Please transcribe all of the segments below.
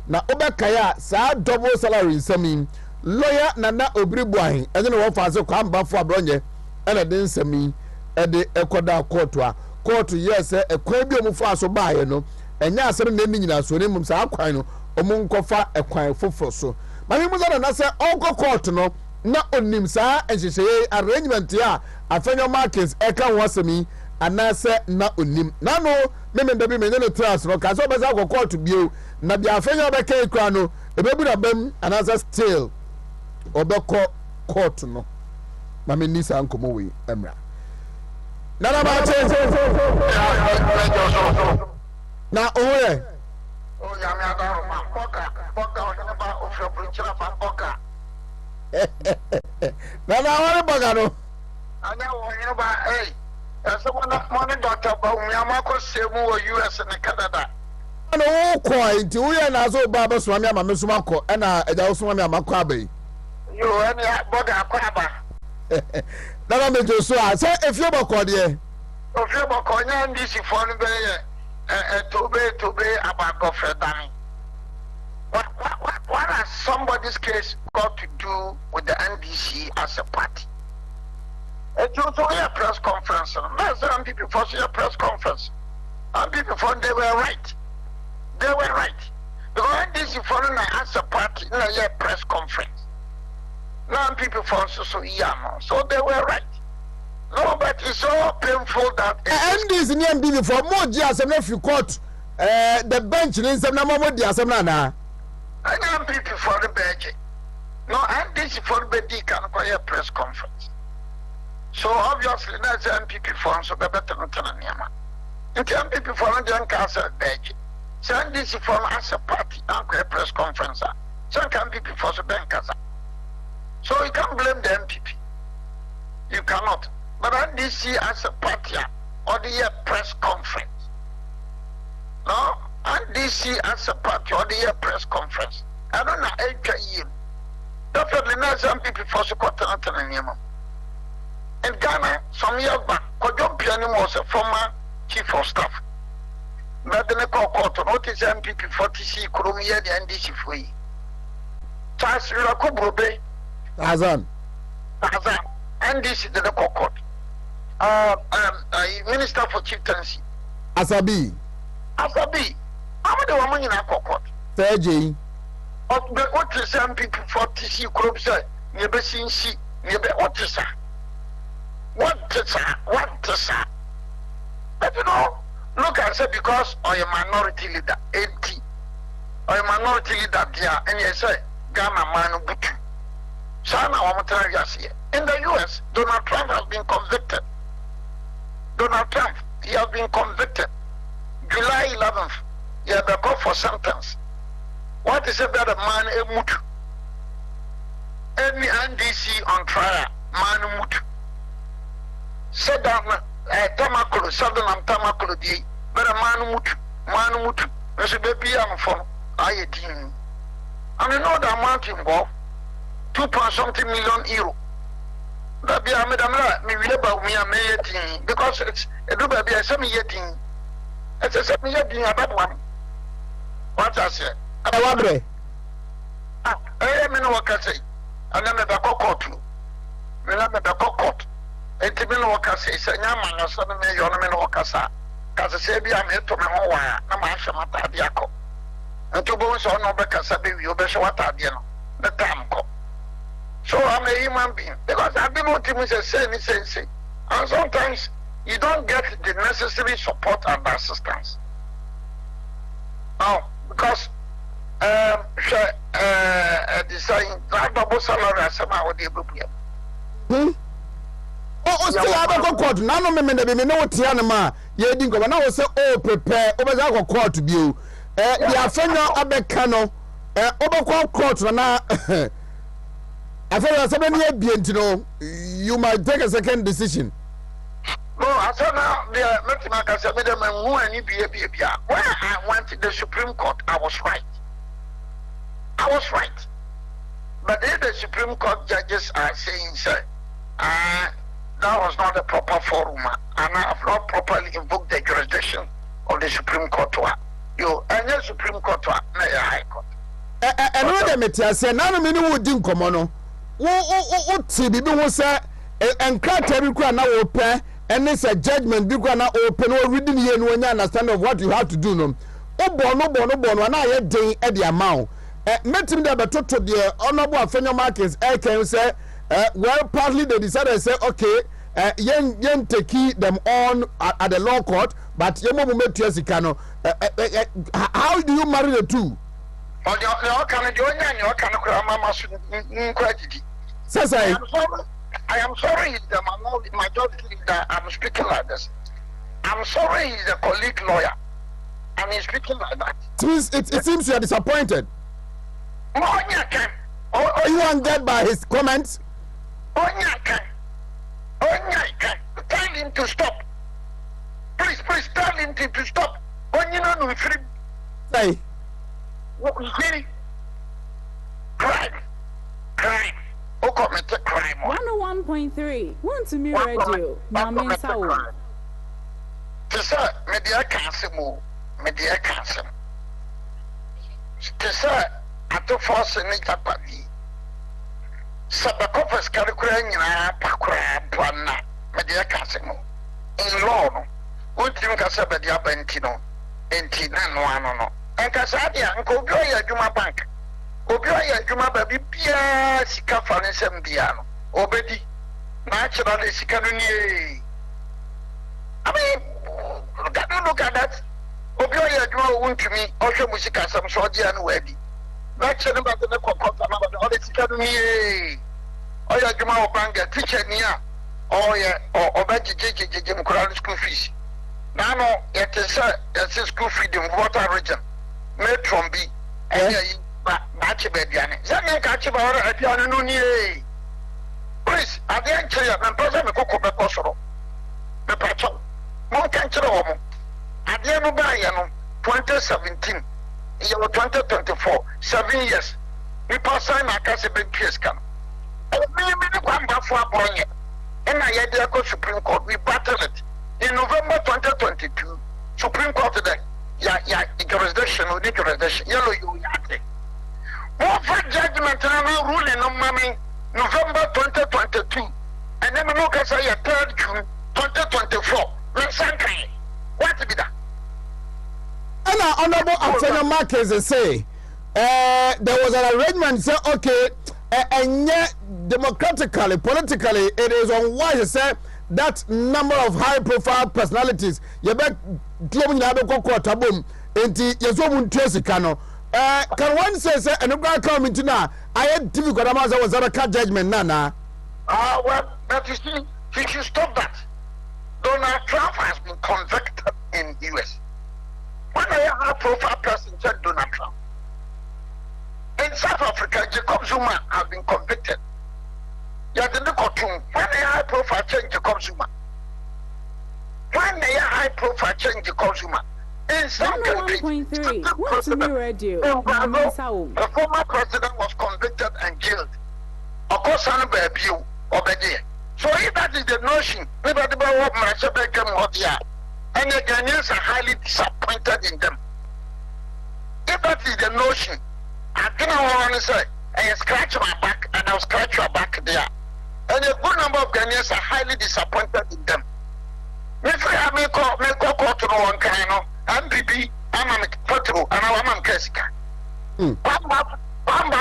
na obekaya sa double salary nsami lawyer nana obribuahin ene no fa se kwamba fo abronye ene de nsami ede ekoda court a court yes ekwan bi omufo aso baaye no enya asem na emi nyina so ne mum sa akwan no omu nkofa ekwan fofo so ma mi muza na se onko court no na onim sa ehyehyeye arrangement a afenyo markets eka ho asemi anase na onim na no memenda bi menye no trust no ka so be sa court bio na bi afenyo obeka ekra no ebebu na bam anase still obeko court no ma me ni sa nkomo we emra na na ba che na oye o ya me aga ma boka Oheneba ofio brinchira fa boka na wale boka no anya Oheneba ese mo doctor ba umiama ko semu wo US and Canada no wo ko nti wo ye na so ba ba so ami ama mesuma ko na eja wo so ami ama ko abai yo any boga ko aba na me jo so a say efie boko de ofio boko nya ndi si fo no be ye tobe about Godfrey. What has somebody's case got to do with the NDC as a party? It's also a press conference. That's some people for a press conference. And people thought they were right. They were right. Because NDC following as a party in a press conference. Now people thought so they were right. No, but it's so painful that NDC ni MB for more years and if you court the bench in some number of years na I am people for the bench. No, NDC for the bench can acquire press conference. So obviously that's MPP for so better than Tananyama. And MPP for the council bench. So NDC for as a party and press conference. So can people for the bankers. So you can't blame the MPP. You cannot. But NDC as a party or the press conference. No, NDC as a party or the press conference. I don't know HIE. Definitely not some people for support and in Ghana, some years back, Kodjon Pianim was a former chief of staff. But then I call court notice MPP 40C Kurumia the NDC for you. Charles Rakubrobe Azan NDC the call court. Minister for Chieftaincy Asabi how many women in a court? Sergey What is some people 40C Kurum say? Never seen see, never what is that? What is that? But you know, look and say because of a minority leader, 80, or a minority leader there, and you say, Ghana man butu. Sana wamatara yasiye. In the US, Donald Trump has been convicted. Donald Trump, he has been convicted. July 11th, he had been called for sentence. What is about a man mutu? Any NDC on trial, man mutu. Said that Tamakulu, Southern and Tamakulu, but a man mutu. There's a baby I'm from Ayedin. And you know the amount involved 2.something million euro. That be a madam, me about me a mayor because it's a do baby a semi yeting. It's a semi yeting about one. What I said, I wonder. I am in what I say. And then the court too. Me not the court. And to me, what I say, say, Yaman, or something, you know, what I say. Because I say, I'm here to my home. I'm a shamata diaco. And to bones on no better, Sabi, you better what I know. The time call. So I'm a human being because I've been wanting to say, and sometimes you don't get the necessary support and assistance. Now, because deciding that double salary as somehow the oh still have a court now no me know tianama ye din ko na wo say oh prepare obeza ko court bio the afenyo abeka no obekọ court na I feel like somebody you might take a second decision. No, I said now, when I went to the Supreme Court, I was right. But if the Supreme Court judges are saying, sir, that was not the proper forum, and I have not properly invoked the jurisdiction of the Supreme Court. You and the Supreme Court, High Court. ɛno de mete ase na no me ne wo di nkɔmmɔ no wo ti bibi ho sɛ nkrataa bi kura na wo pɛ ɛne sɛ judgment bi kura na wo pɛ no reading here no nya understand of what you have to do no wo bɔ no ana yɛ den ɛde ama wo metim de betoto de honorable Afenyo Markins can say well partly they decided say okay yen take them on at the law court but yemo mo metua sika no how do you marry the two? I am sorry he's the majority leader. I'm speaking like this. I'm sorry he's a colleague lawyer and he's speaking like that. It seems you are disappointed. You angered by his comments? Tell him to stop. Please tell him to stop. Say. Crime. Who committed crime? 101.3. Wontumi radio. Mama Sawo. Tisa media cancel. Tisa ato force ni tapadi. Sabakofes karikura nyina pakura bwana media cancel. In law no. Wontumi kasa bedia benti no. Enti na no ano no. Enkasa dia nko bi oya adwuma bank. Obi oya adwuma ba bibia sika fa ne nsem bia no. Obedi na achira le sika no nie. I mean, look at that. Obi oya adwuma wontumi ohwe musika sam so oje anu wadi. Na achira ba de kokota na ba de sika no nie. Oya adwuma o bank teacher ni a oya obajejejeje mkura school fees. Now, it is a school freedom water region. Metron B. Bachibediani. Zanan Kachibara at Yanuni. Please, I didn't tell you, I'm present a cocoa bacosoro. The patcho. More country home. At the end of 2017, 2024, 7 years. We pass on a Cassabin Kiescan. And we one buffer bring it. And I had the Supreme Court, we battled it. In November 2022, Supreme Court today, jurisdiction, yellow you yate. What for judgment and ruling on mommy November 2022, and then look at say 3rd June 2024. Let's what be that? And honorable Afenyo Markins say there was an arrangement say okay, and yet democratically, politically, it is unwise say that number of high profile personalities you bet claiming na be kokota bom enti yeso mu ntwesika no can one say and go come into na I difficult am say was a judgment na well that you see he should stop that. Donald Trump has been convicted in US. When a high profile person said Donald Trump in South Africa, Jacob Zuma has been convicted. You are the cartoon. When a high profile change Jacob Zuma. When a high profile change Jacob Zuma. In some countries, the former president was convicted and jailed. Of course, son of a view of a day. So if that is the notion, maybe the Bible and the Ghanaians are highly disappointed in them. If that is the notion, I cannot want to say, I scratch my back and I'll scratch your back there. And a good number of Ghanaians are highly disappointed in them. If I may call to no one kind of MPP, I'm a photo, and I'm a Kessica. Pamba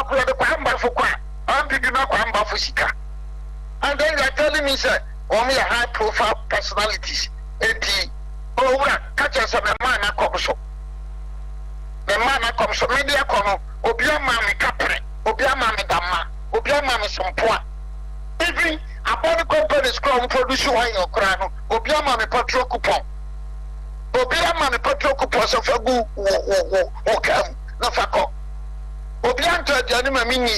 for the Pamba for Qua, MPP, no Pamba for Sika. And then they're telling me, sir, only a high profile personalities. Catch us a man, I come so. The man, I come so, media come, Obia Mammy Capre, Obia Mammy Dama, Obia Mammy Sampoa. Even upon the company's crown produce wine or crown, Obia Mammy Patro coupon. Obia Mammy Patro coupon, so for go, okay, no faco. Obianta, the animal mini,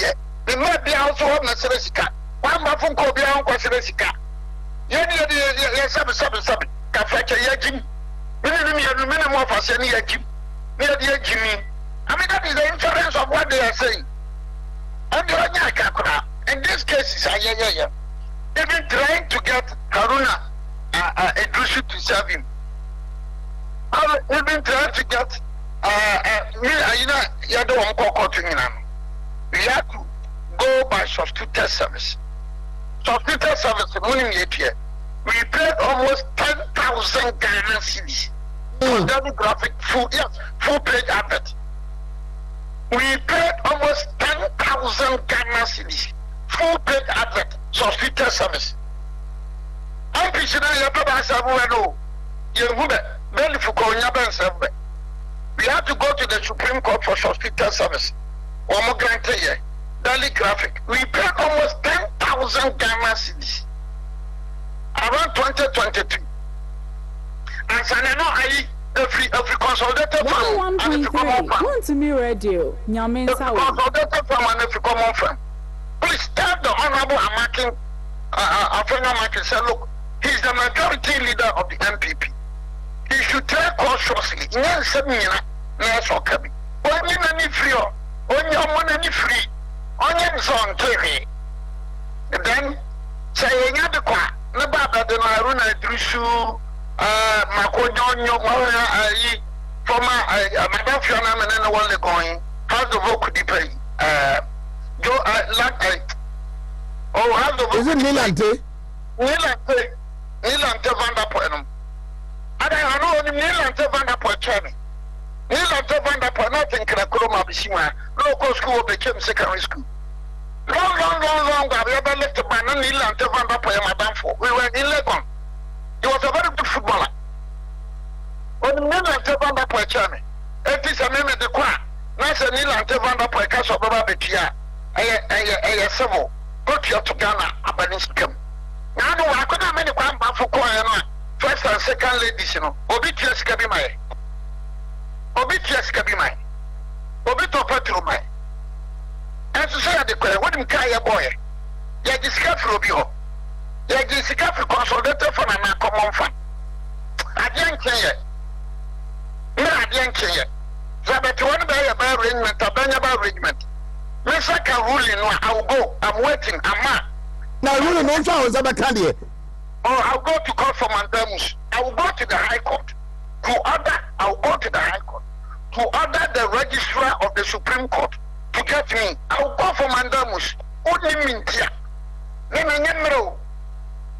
the might be also on the Celestica. One muffin Cobia on Quasaresica. Yes, sub, Cafeca Yajim. Minimum of us any Yajim. Near the Jimmy. I mean, that is the inference of what they are saying. And the Kakura, in this case, even trying to get Haruna Idrisu to serve him. Even trying to get You don't want to we have to go by substituted service. Substituted service, we paid almost 10,000 Ghana cedis for demographic full page advert. We paid almost 10,000 Ghana cedis full page advert, substituted service. I'm pitching a no. We have to go to the Supreme Court for substituted service. One more granted here. Daily graphic. We paid almost 10,000 Ghana cedis around 2022. And so now every consolidated firm and if you come on firm. Wontumi radio. Nyamin Sawo. Consolidated firm and if you come on firm. Please tell the Honorable Amakin, Afena Amakin, say, look, he's the majority leader of the MPP. He should tread cautiously. Only money free. Only zone TV. Then say the qua. Nababa de Maruna Drusu, Makonyo, former Madame Fiona and then one going. How the vote could be paid? Joe, how the vote is it Milante? Milante Vanderpoenum. I don't know only Milante Vanderpoen. Milante Vanderpoen, nothing can Kroma Bishima. Local school became secondary school. Long. We ever left the man and Milante Vanderpoen, Madame for. We were in Legon. He was a very good footballer. When Milante Vanderpoen, it is a name of the qua. Nice and Milante Vanderpoen, Castle Baba Betia. A civil. Go to Ghana, Abaniscum. Now, I couldn't many one for Koyana. First and second ladies, you know. Obitius Kabimai. Obitius Kabimai. Obito Patrumai. And to say the question, what in Kaya boy? Ya discover Rubio. Ya discover consolidated for an common fund. I didn't care. No, I didn't care. Zabet one by a bar regiment, a Banyaba regiment. Messaka ruling, I'll go. I'm waiting. I'm now ruling no was a candidate. Oh, I'll go to court for mandamus. I will go to the High Court I'll go to the High Court to order the registrar of the Supreme Court to get me. I'll go for mandamus. Only mintia. Nemenya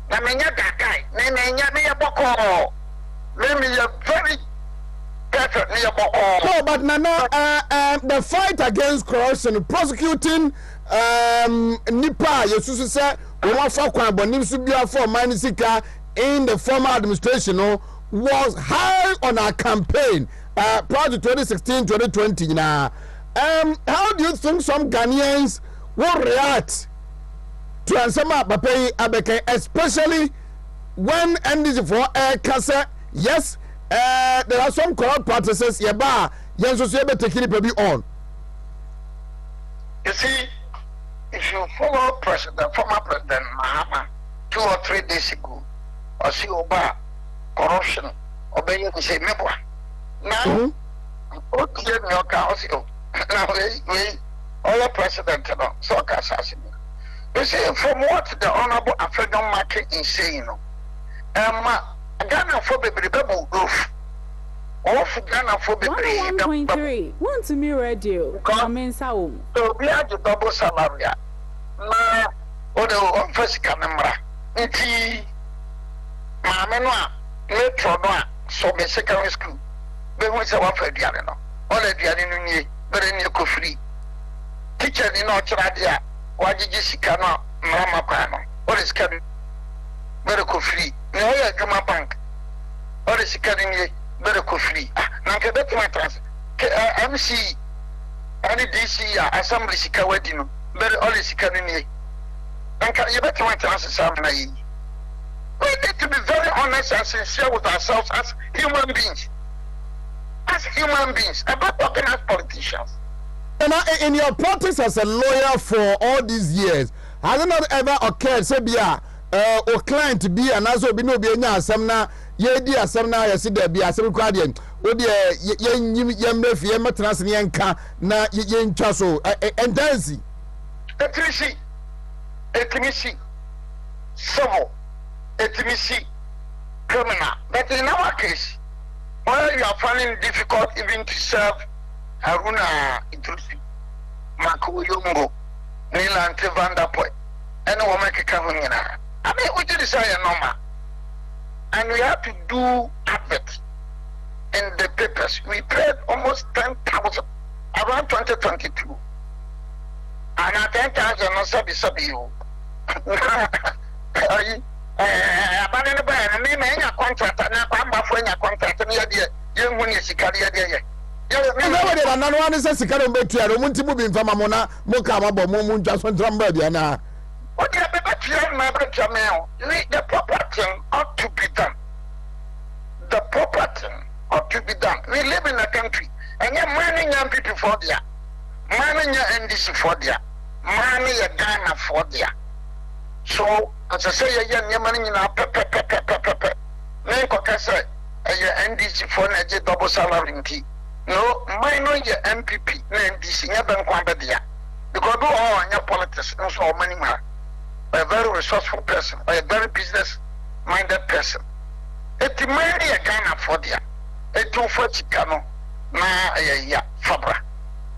Namenya Gakai. Nemenya me a boko. Let me a very perfect me a boko. No, but Nana, the fight against corruption, prosecuting Nipa, Yesu said, we want for Manisika in the former administration was high on our campaign prior to 2016-2020. Now, how do you think some Ghanaians will react to Ansama Bape Abeke, especially when NDC for Kasa? Yes, there are some corrupt practices. Yaba, Yanso Sebe taking it on. You see, if you follow former President Mahama 2 or 3 days ago, or see Oba corruption, obey you say Mebwa. Now, okay, now we all president, so assassin. You see, from what the Honorable African Market is saying, Ghana for baby roof. Off Ghana for baby. 101.3. Wontumi radio. Nyamin Sawo. So we have the double salary. Na o first camera. Nti maame no a metro no a so be secondary school. Be hu se wa fa aduane no. All aduane no nie, bere nie ko free. Teacher ni no kira dia, wa gigi sika no mama kwa no. All is can bere ko free. Ni o ya Juma bank. All is can nie bere ko free. Na ke bet ma trans. MC any DC assembly sika wadi no. Very only secondary. And you better want to answer something. We need to be very honest and sincere with ourselves as human beings. As human beings, about talking as politicians. And in your practice as a lawyer for all these years, has it not ever occurred, say, or client to be an also be no be any asamna, ye dear Samna, I see there be a civil guardian, or dear young Murphy, Matras, Yanka, na yen chasso, and dancing. Etimisi, civil, etimisi, criminal. But in our case, or you are finding it difficult even to serve Haruna Idrusi, Marco Yumbo, Nilante Van der Poy, and Omeka Kahunina. I mean, we did say a normal. And we have to do adverts in the papers. We paid almost 10,000 around 2022. And at 10,000, no sabi you. Abandon by a name and a contract, and a pamba for a contract, and young when you see career there. Nobody and no one is a second better. Wontumi be from Amona, Mokama, Momun, just one drummer. What you have better, my brother Jamel? The proper thing ought to be done. The proper thing ought to be done. We live in a country, and you're manning young people for there, manning your NDC for there, manning your Ghana for there. So, as I say, you're manning in our pep. Name Coca your NDC for a double salary. No, mine on your MPP, NDC, never quambadia. Because do all on your politics, and so many more. A very resourceful person, or a very business-minded person. It marry a Ghana for there. A 240 cano, na a fabra.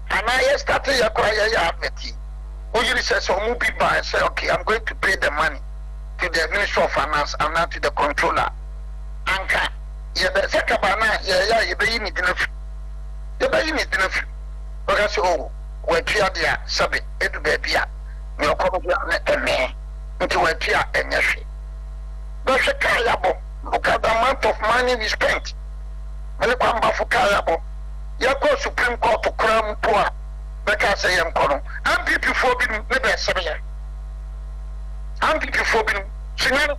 And I started a cry advertising. Usually says, so move people and say, okay, I'm going to pay the money to the Minister of Finance and not to the controller. Anka, you the second banana, you be in it. You be in it. Because, oh, we're here, dear, subject, it be here. You're probably a man into a tear and your shit. That's a carriable. Look at the amount of money we spent. And the Pamba for carriable. You go Supreme Court to crown poor. Because I am calling. I'm people for being never severe. I'm people for being singing, and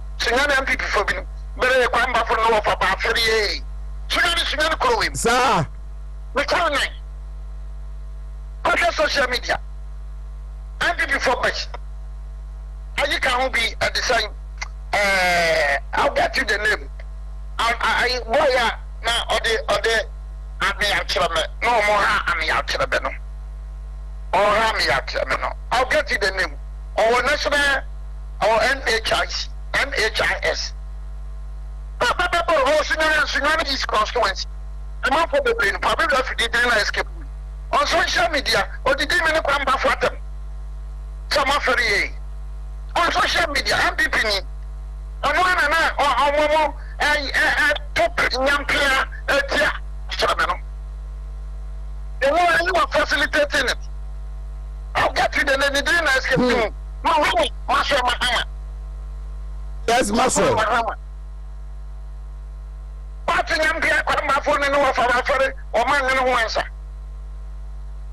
people for being better Pamba for no of about 38. Singing, calling. Sir, we can't name. Social media. I'm people for best. And you can't be at the same. I'll get you the name. I now or the army actually no more army actually no. Or army actually no. I'll get you the name. Or national or NHIS. Oh, senior is consequence. I'm not for the brain. Probably if you didn't escape on social media or the demon come back for them. Some of on social media, I'm peeping in. On one and I top young player, the more you are facilitating it. I'll get you the dinner escape. No, Master Mahama. yes, Master. But young player, my phone and over for or man and answer.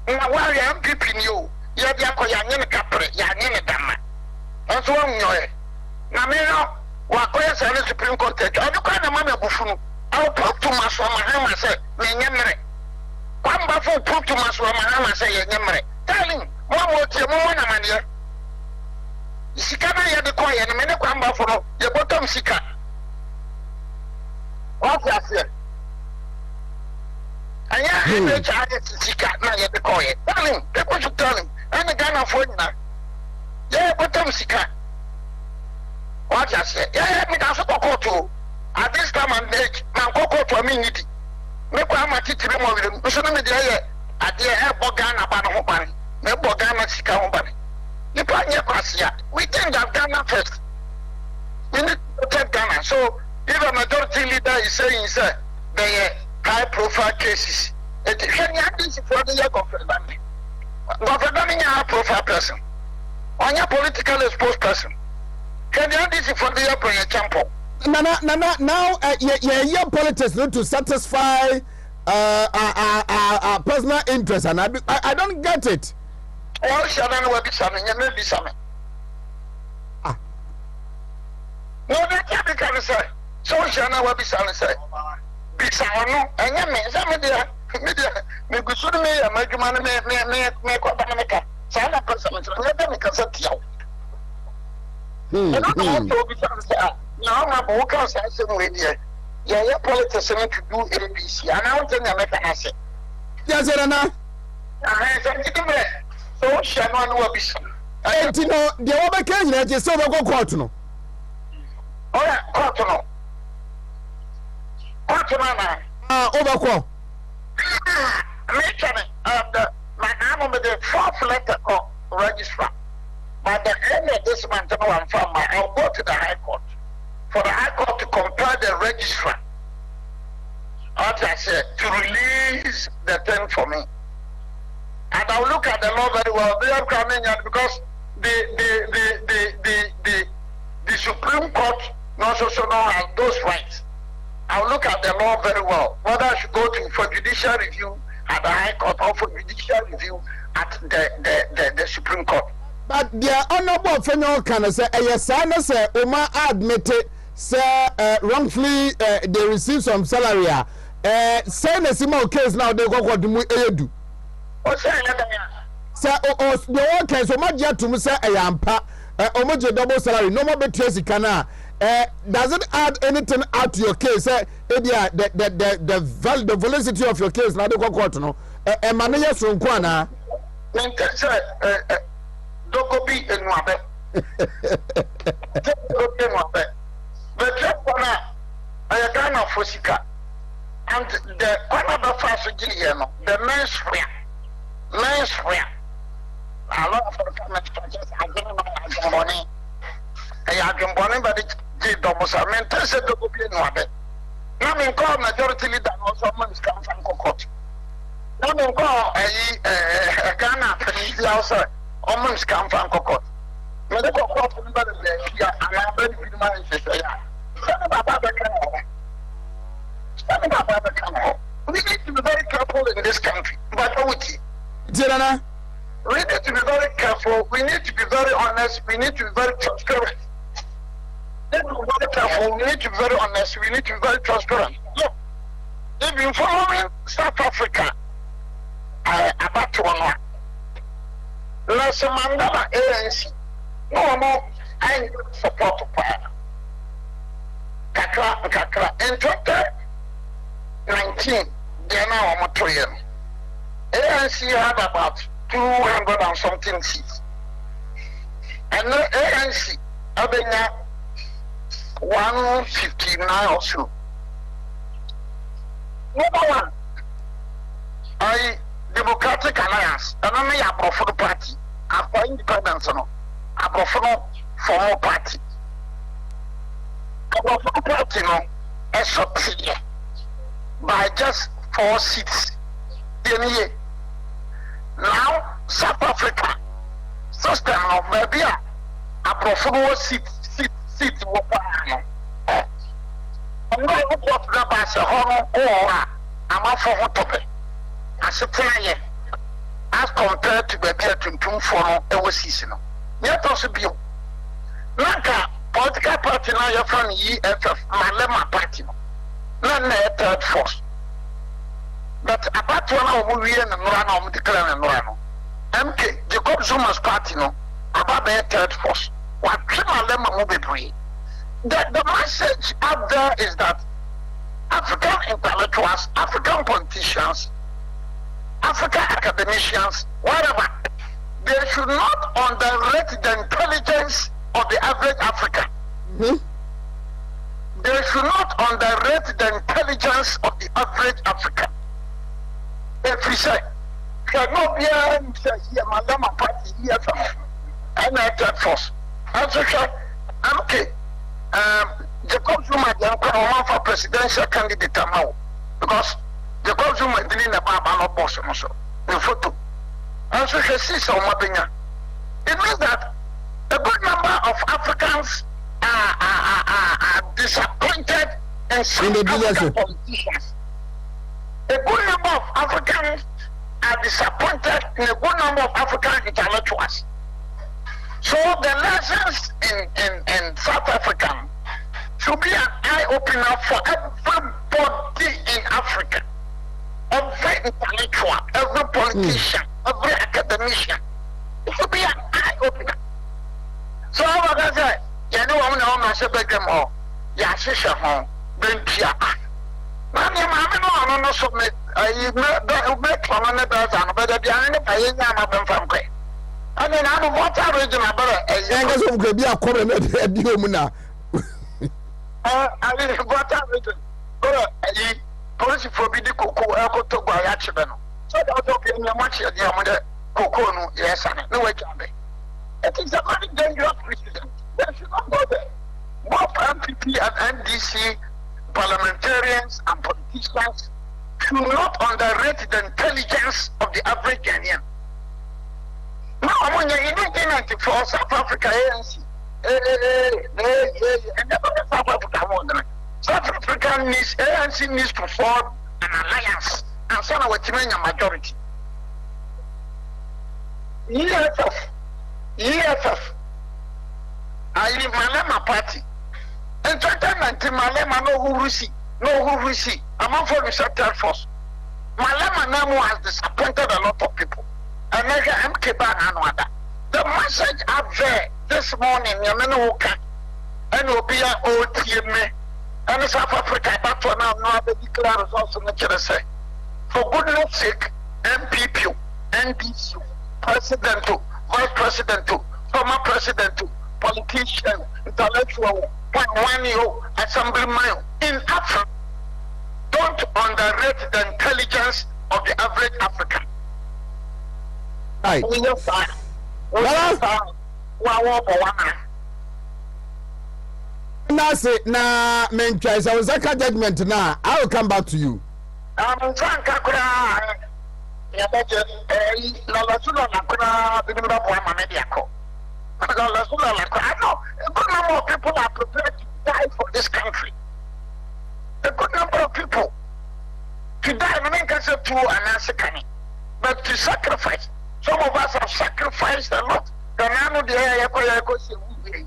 Now, while I'm peeping you, you're the capre, young dama. And so on, now, me know what questions are the Supreme Court. I don't kind of mamma buffon. I'll talk to Master Mahama, say, Menyamere. One buffon talk to Master Mahama, say, Yamere. Tell him, one more to one amania. Sikana ya the choir, and a minute one buffalo, your bottom sika. What I said. And yeah, Sika, now yet the choir. Tell him, people should tell him, and the Ghana for now. Yeah, bottom sika. What I said, yeah, me can support to. At this time and age, man, go to a minute. Make one my teacher more with him. So, me there, at the air Bogana Banahopani, no Bogana Sika Hopani. You put your Cassia. We think that Ghana first. We need to protect Ghana. So, if a majority leader is saying, sir, they high profile cases, it can you have this for the year government? Government is a high profile person. On your politically exposed person. Can you have this for the year for your champion? Now, your politics need to satisfy personal interest, and I don't get it. Oh, Shannon will be something, you may be something. No, that can't be kind of say. So, Shannon will be something, say. Bisano, and you may say, me go soon, me, and make money, make what I make. Sign up for something, let them consent you. I don't want to be something. Now, my book has some way there. Yeah, your politics to do ABC, and I want to make an asset. Yes, Anna. I said, so, Shannon will be some. And you know, the other candidate is so go court. No, oh, yeah, court. Overcall. Mention my name with the fourth letter of registrar. By the end of this month, I'll go to the High Court for the High Court to compare the registrar. What I said, to release the thing for me. And I'll look at the law very well. They are coming out because the Supreme Court also knows as those rights. I'll look at the law very well. Whether I should go to for judicial review at the High Court or for judicial review at the Supreme Court. But the honorable Fenyo can say, yes, I say, Oma admitted, say, wrongfully they receive some salary. Say the similar case now, they go to Asiedu. Say, the one case, so much yet to me say, I am pa, omoje double salary, no more betrays kana. Does it add anything out to your case? The validity of your case, now they go court, no. Manager from Kwana. Dokobi in Mabe. But I got no Fosika. And the other first the men's wear. Men's wear. A lot of government projects are getting money. I have money, but it's the double summit. I said, Dokobi in Mabe. Now, in call majority leader, also money come from Cocotte. Now, in call a Ghana, Felicia outside. Almost come from Cocotte. Medical court, and I'm very good man. We need to be very careful in this country. But we need to be very careful. We need to be very honest. We need to be very transparent. We need to be very careful. We need to be very honest. We need to be very transparent. Look, if you're following South Africa, about to one. Nelson Mandela ANC, no more, I support the plan. Kakra, in 2019, they are now on a trillion. ANC had about 200 and something seats. And the ANC have been 159 or so. Number one, Democratic Alliance, and only a profitable party, after independence, a profitable former party. A profitable party, a subsidy by just 4 seats. Now, South Africa, system of maybe a profitable seat. I'm not going to the bus, a honor, or I'm off for what topic. As compared to the beer to form a season. Yet also be Lanka political party now you're from EFF, Malema party. None a third force. But about 1 hour we and Rano declare and Rano. MK, Jacob Zuma's party no about the third force. What Malema will be free. The message out there is that African intellectuals, African politicians, African academicians, whatever, they should not underrate the intelligence of the average African. Mm-hmm. They should not underrate the intelligence of the average African. If we say, cannot be here, Madame Party, here, and I third force. And so, okay, Jacob Zuma, for presidential candidate now, because Jacob Zuma didn't about no boss also in photo. And so she sees some opinion. It means that a good number of Africans are disappointed in some African politicians. A good number of Africans are disappointed in a good number of African intellectuals. So the lessons in South Africa should be an eye-opener for everybody in Africa. Every intellectual, every politician, every academician. It should be an eye-opener. So I was say, you know, I'm not saying them all. Yeah, sister, home, bring Pia. Man, I'm not so make from another and better be an independent from Quay. I mean, I don't want to read my brother. I guess I'm going to be a comment at you now. I mean, what I read. police for be the cocoa elko to go yachibeno. So that was okay in your match at the amade cocoa no yes and no way can be. It is a very dangerous precedent. They should not go there. Both MPP and NDC parliamentarians and politicians should not underrate the intelligence of the average Ghanaian. Now, among in 1994, South Africa ANC, and South Africa won. South Africa needs ANC needs to form an alliance, and so now we're a majority. EFF, I leave Malema party. In 2019, Malema no who see. Among for the sector force. Malema Namo has disappointed a lot of people. And I'm Keban. The message up there this morning, Yamenoka, and Obia OTM, and South Africa, but for now, no other declare results in the say. For goodness sake, MPP, NDC, President, Vice President, former President, politician, intellectual, one year, assemblyman in Africa. Don't underrate the intelligence of the average African. Right. Now say na mentwa say second judgment now I will come back to you. Franka kura ya beje la la sula la kura bidimba bo ama media ko. La sula la kura no a good number of people are prepared to die for this country. A good number of people to die I mean can say two and but to sacrifice. Some of us have sacrificed a lot. The nano the yako se wubi.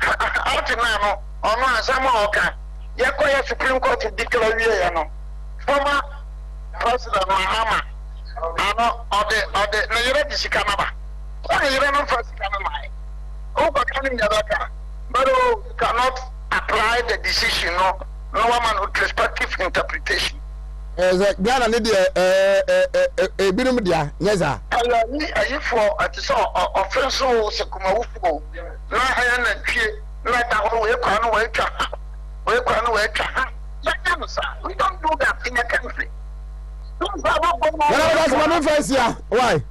Out now no some oka. Yako Supreme Court declare you no. Former President Mahama. Ano or the Nigeria Disikanaba. Nigeria no first Kanama. Over coming the other. But you cannot apply the decision no one with respective interpretation. Ghana need a binom dia nyeza ayi for atiso offensive sekumawufo na aya na twie na da ho we kwa no we twa we don't do that in a country. That's my face here. Why?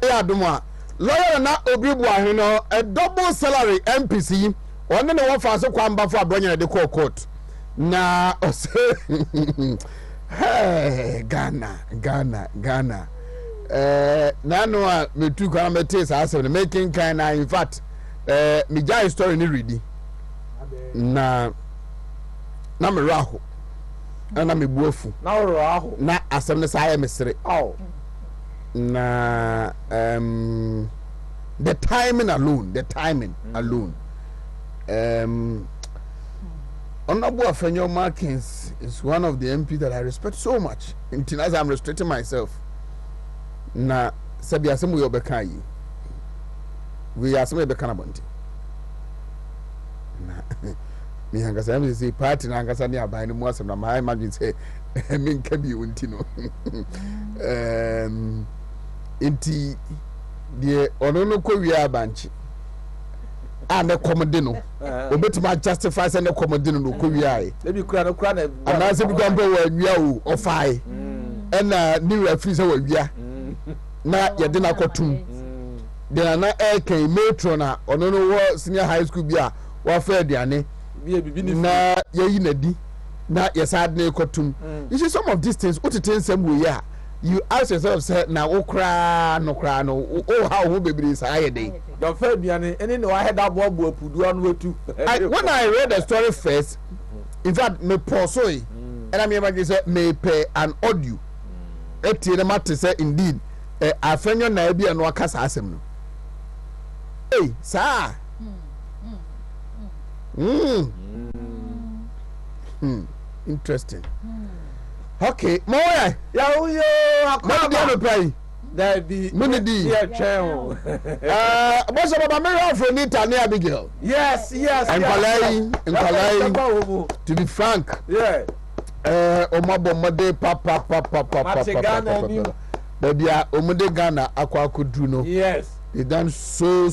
Yeah, Duma. Lawyer na Obribu ahino a double salary MPC one no one for so kwamba for abronya de court. Na hey Ghana nano a metu kwa mete sa asem making kind in fact me jai story ni ready na me raho na me buafu na raho na asem ne sa ya mesere na the timing alone Honorable Afenyo Markins is one of the MP that I respect so much. Until as I'm restricting myself. Na sabi asemu yo beka yi. We asemu beka na bonti. Na mi hangasa am say party na hangasa ni aban mu asem na my imagine say me nka bi wonti no. Inti de ono no ko wi abanchi. And the comedy no. Obetima justify say the comedy no ko wiai. Maybe kura na. And as if gamba wa wia o ofai. And new referee say wa wia. Na ye de na kotum. De na e kan metro na ono no wo senior high school bia wa fa aduane. Na ye yi na di. Na ye sad na kotum. You see some of these things what it ensem we ya. You ask yourself say na okra no oh how who bebre say ayede. Don Fabian any no I had that bob pudu anu wetu. When I read the story first, in fact me pause and I remember say me pay an audio. Etie na matter say indeed afenyo na bia no akasa asem no. Hey, sir. Interesting. Okay, moya. Yo, akwa no pay. That be Munidi. Yeah, channel. Boss of America from Nita near Abigail. Yes. And Kalai. To be frank. Yeah. Omabo Mode papa. Baby, Omode Ghana akwa kudruno. Yes. They done so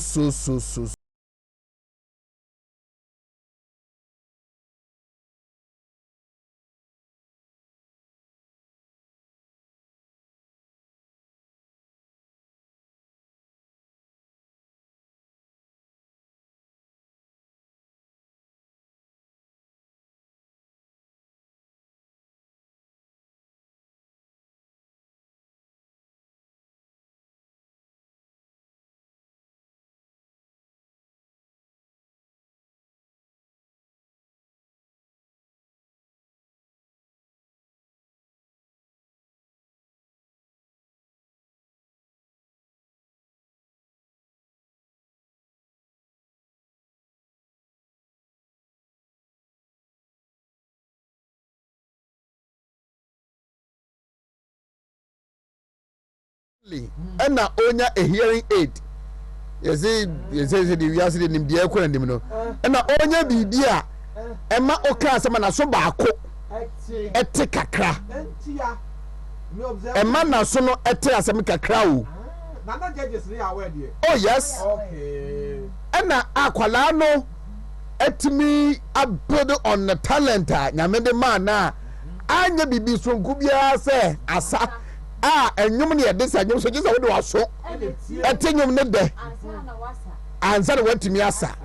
ɛna onya a hearing aid yɛsɛ de wiase de nimdeɛ ɛkɔ na nim no ɛna onya biribi a ɛma ɔka asɛm na so baako ɛte kakra ɛma na so no ɛte asɛm kakra o oh yes ɛna akwalaa no ɛtumi abuild on the talent a nyame de maa na anya bibi sonko biara sɛ asa a enyum ne yɛde sa nyum so gye sɛ wode waso ɛte nyum ne dɛ ansa na watumi asa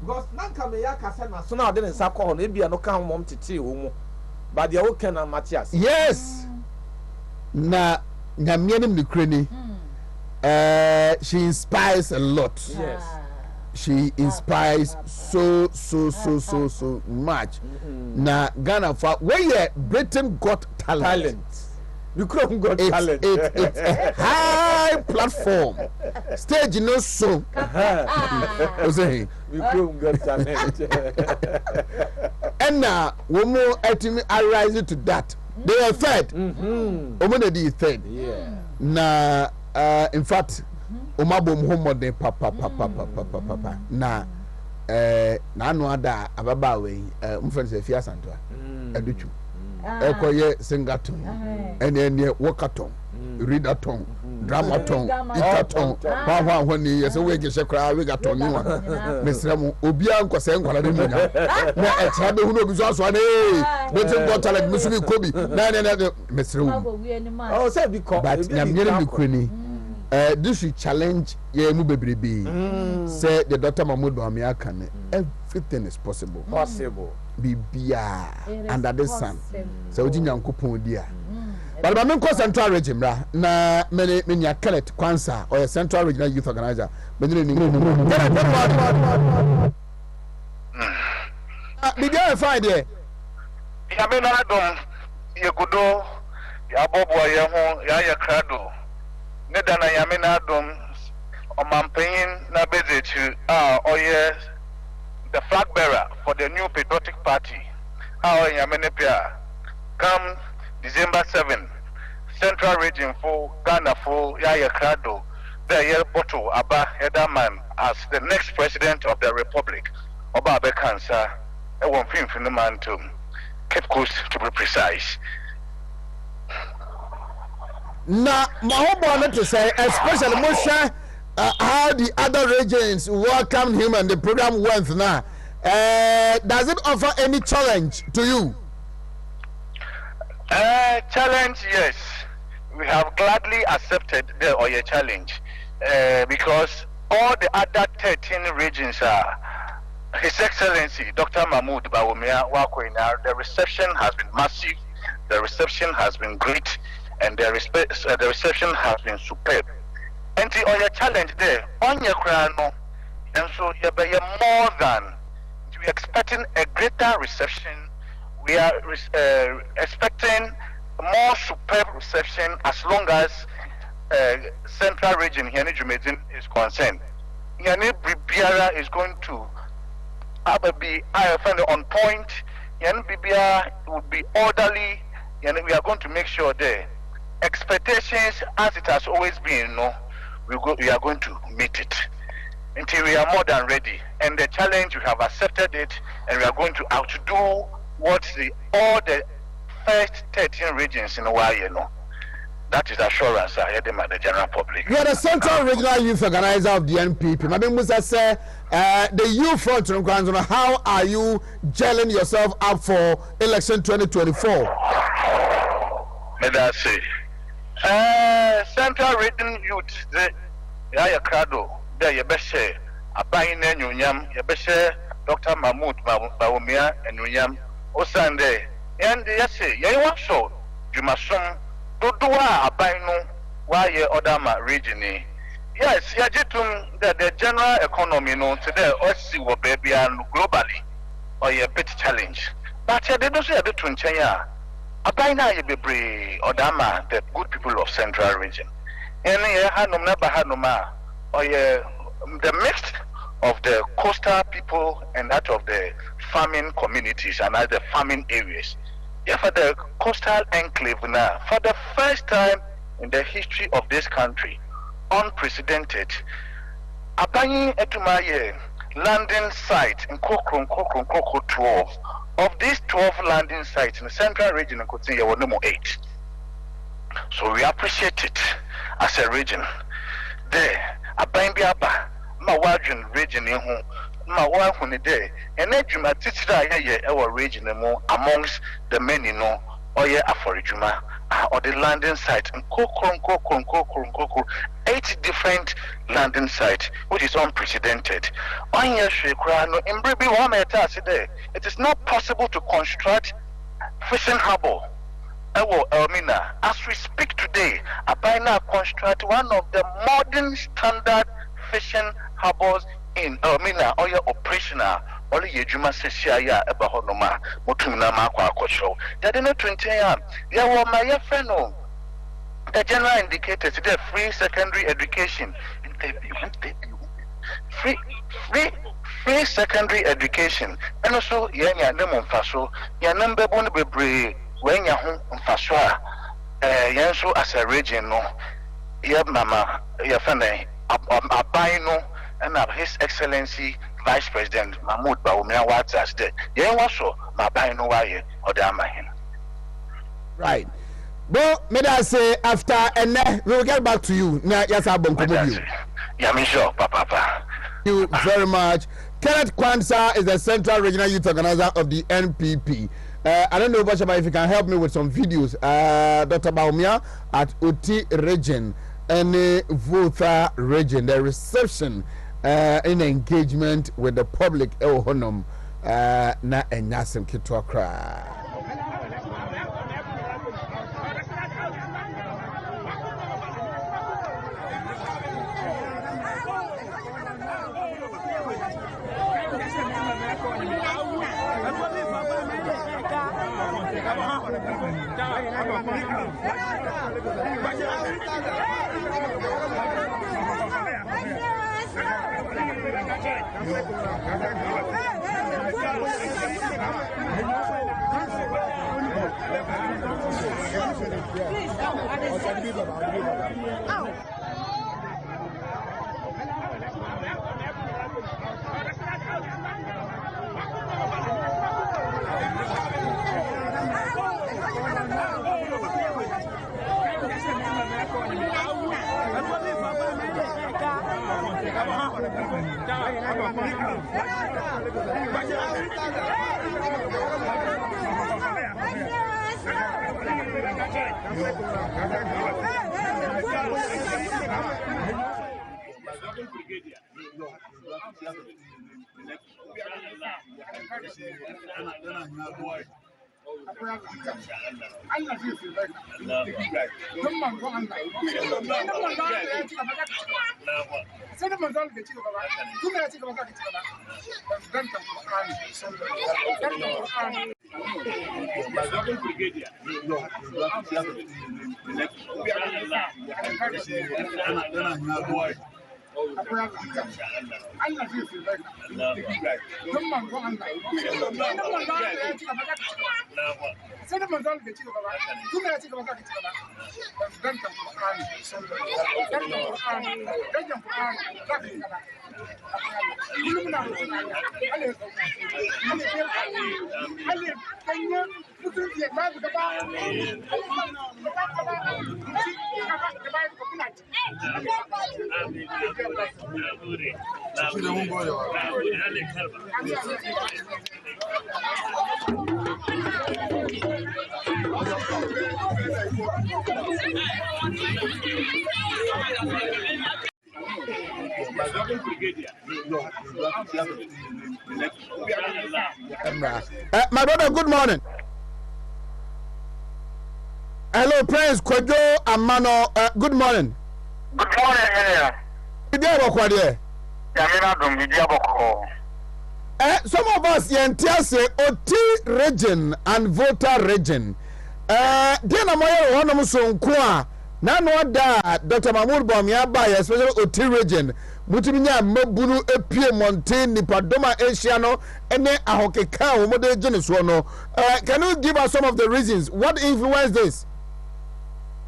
because nanka me ya kasa na so na ade ne nsa kɔ hɔ no ebia no ka homom tete wo mu ba de wo ken na Matthias yes na nyame ne mnikure ni she inspires a lot yes she inspires so much na Ghana for where Britain got talent. We could got talent. It's a high platform. Stage no so. We could got talent. And now we more ultimately arise to that. They are third. Omonedi is third. Yeah. Na in fact, omabom homo de papa na na no ada ababa we mfense fia santoa aduchu ekoye singaton ene wakaton readaton dramaton itaton hwa ni yese we gese kra we gaton ni wa mesremu obia nkose nkwala de munya na etia be hu no obi so aso na betin got talent musubi kobi na mesremu oh say because but nyamnyere mi kroni this should challenge ye mu bebrebe say the Dr. Mahmoud Bawumia can everything is possible bibia under the sun so odi nyankopon dia but ba men ko central region ra na menya Kenneth Kwansa or central regional youth organizer benire ni bibia find there ya me na dom ye gudo ya bobo ye ho ya krado ne dana ya me na dom omampanyin na bezechi oye the flag bearer for the new patriotic party ya me ne pia come December 7 central region for Ghana for ya krado the year bottle aba headerman as the next president of the republic oba be cancer e won finfin man to Cape Coast to be precise. Na mahobo to say especially Moshe how the other regions welcomed him and the program went now. Does it offer any challenge to you? Challenge, yes. We have gladly accepted the Oye challenge because all the other 13 regions are His Excellency Dr. Mahmoud Bawumia Wakwena. The reception has been massive, the reception has been great, and the reception has been superb. And the Oye challenge there, on your crown, and so you're more than we're expecting a greater reception. We are expecting more superb reception as long as central region here in is concerned. Yani Bibiara is going to be on point. Yani Bibiara would be orderly. Yani we are going to make sure the expectations, as it has always been, we are going to meet it. Until we are more than ready. And the challenge, we have accepted it, and we are going to outdo what all the first 13 regions in Hawaii. That is assurance I heard them at the general public. You are the Central Regional Youth Organizer of the NPP. Maybe Musa say the youth front, how are you gelling yourself up for election 2024? May I say, Central Region Youth, the Krado, there you best say, Abayin and Yunyam, you best say, Dr. Mahmoud Bawumia and Yunyam, Osande, and yes, you want so, you must some. Dodua abainu wa ye odama region. Yes, yajitum the general economy no today osi wo baby and globally or a bit challenge. But they don't say the tunchenya. Abaina ye bebre odama the good people of central region. And ye hanum na bahanuma or ye the mix of the coastal people and that of the farming communities and the farming areas. Yeah, for the coastal enclave now, for the first time, in the history of this country. Unprecedented. Abayin Etumaye landing site in Kokron 12. Of these 12 landing sites in the central region in Kotiya were number 8. So we appreciate it as a region. There, Abayin Biaba, Mawadjun region in whom Mawahuni there, and Ejuma Titira our region amongst the many no Oye Aforijuma or the landing site in Kokron 8 different landing sites, which is unprecedented. It is not possible to construct fishing harbor. Elmina, as we speak today, Abaina construct one of the modern standard fishing harbors in Elmina, or your operational. Only Yejuma Seshaya Ebahonoma, Mutumina Makwa Kosho. They didn't 20 years. There were my friend. The general indicators today free secondary education. Free secondary education. And also, Yanya Demon Faso, Yanambe Bonbebre, when Yahoo Faswa, Yanso as a region, no, Yabama, Yafane, Abaino, and His Excellency Vice President Mahmoud Baumia Watas, the Yawaso, Mabaino Waye, or Damahin. Right. But may I say after and we will get back to you. Now, yes, I will come with you. Yeah, me sure, Papa. Thank you very much. Kenneth Kwanzaa is the Central Regional Youth Organizer of the NPP. I don't know, Bashaba, if you can help me with some videos. Dr. Baumia at Uti region and Vota region, the reception in engagement with the public. Honum na enyasim kitwakra. My brother, good morning. Hello, Prince Kojo Amano. Good morning. Good morning, Henry. Some of us say OT region and voter region. Then I'm one of them. Nano da Dr. Mahmoud Baumia by especially OT region. Mutiminya mebunu epie mountain nipadoma Asiano ene ahokeka omode genes wono. Can you give us some of the reasons? What influenced this?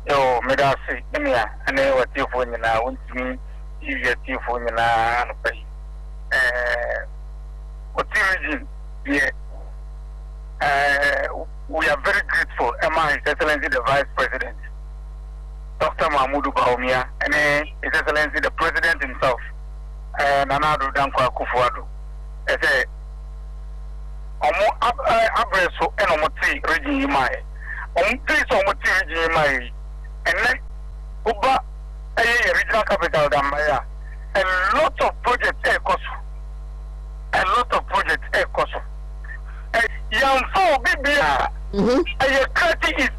Yo, Medasi, Emia, and then what you for now, Wontumi, you for now, what you yeah. We are very grateful, Emma, His Excellency the Vice President, Dr. Mahmoud Baumia, and His Excellency the President himself, Nanado Dankwa Kufuado. I say, Omo Abreso and Omoti Reggie Mai. Omoti Omoti Reggie Mai. And then Uba a regional capital Damaya. A lot of projects a lot of projects Young for Bibia, a 30 is